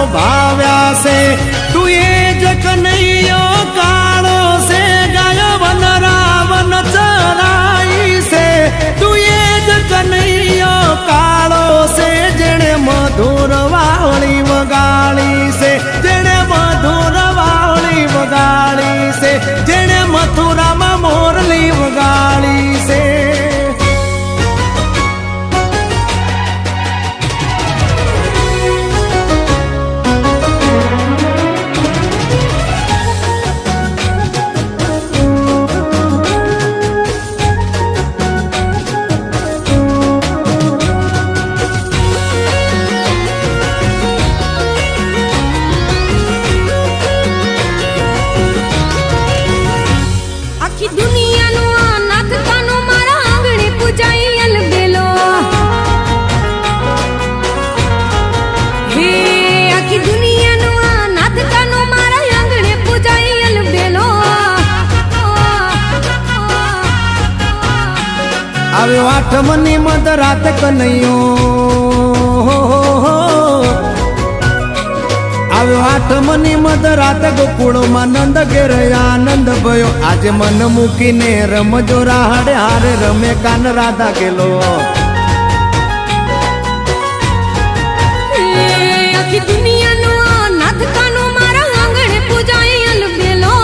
ભાવ્યા છે તું એ જ કનૈયો કાળો છે ગાય વન રાવણ ચરાઈ છે તું એ જ કનૈયો કાળો છે જેણે મધુર વાવળી વગાડી છે જેણે મધુર વાવળી વગાડી છે જેણે મથુરામાં મોરલી વગાડી છે આવ્યો આઠમની મધરાત કનૈયો આવ્યો આઠમની મધરાત ગોકુળમાં નંદ ઘેર આનંદ ભયો આજે મન મૂકીને રમજો રાહડે હારે રમે કાન રાધા ગેલો આખી દુનિયાનો નાથ કાનો મારા આંગણે પૂજાય અલબેલો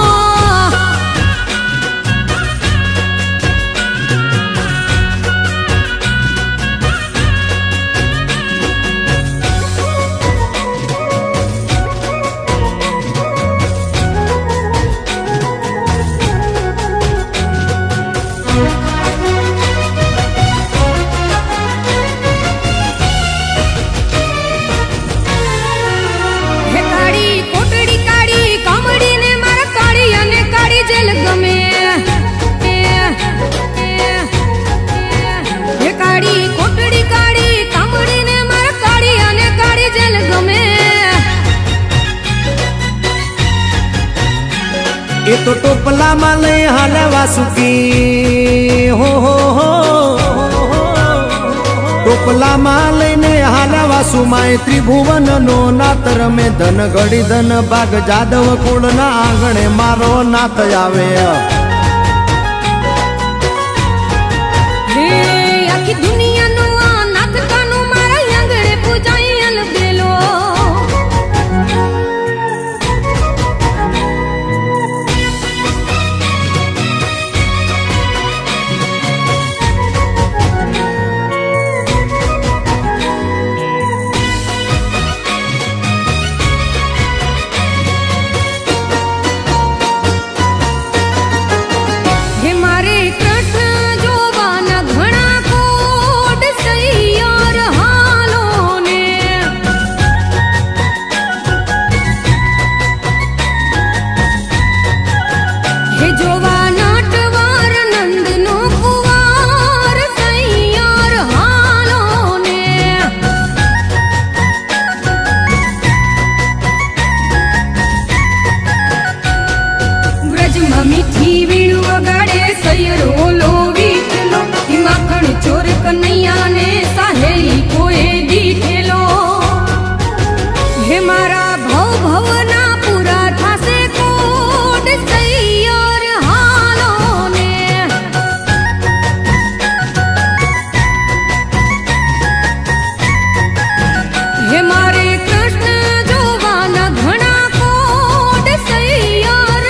એ તો ટોપલામાં લઈ હાલે વાસુકી હો ટોપલામાં લઈને હાલે વાસુમાં ત્રિભુવન નો નાથ રમે ધન ઘડી ધન ભાગ જાદવ કુળના આંગણે મારો નાથ આવે આખી દુનિયાનો નાથ કાનો મારા આંગણે પૂજાય અલબેલો મીઠી વીણું વગાડે સૈયરો લોવીઠલો માખણ ચોર કનૈયાને સાહેલી કોએ દીઠેલો હે મારા ભવ ભવના પૂરા થાશે કોડ સૈયર હાલો ને હે મારે કૃષ્ણ જોવાના ઘણા કોડ સૈયર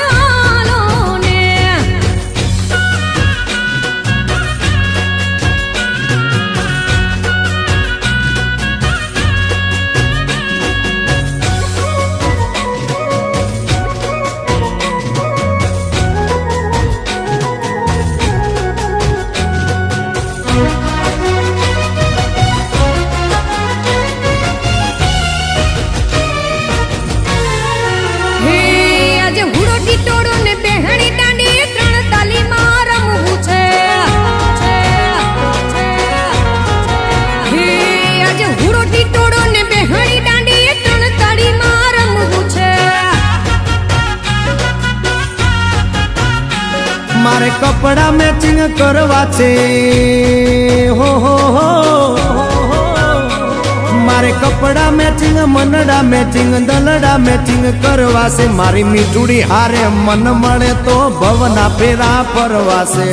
મારે કપડા મેચિંગ કરવા છે હો મારે કપડા મેચિંગ મનડા મેચિંગ દલડા મેચિંગ કરવાશે મારી મીઠુડી હારે મન મળે તો ભવના ફેરા પરવાશે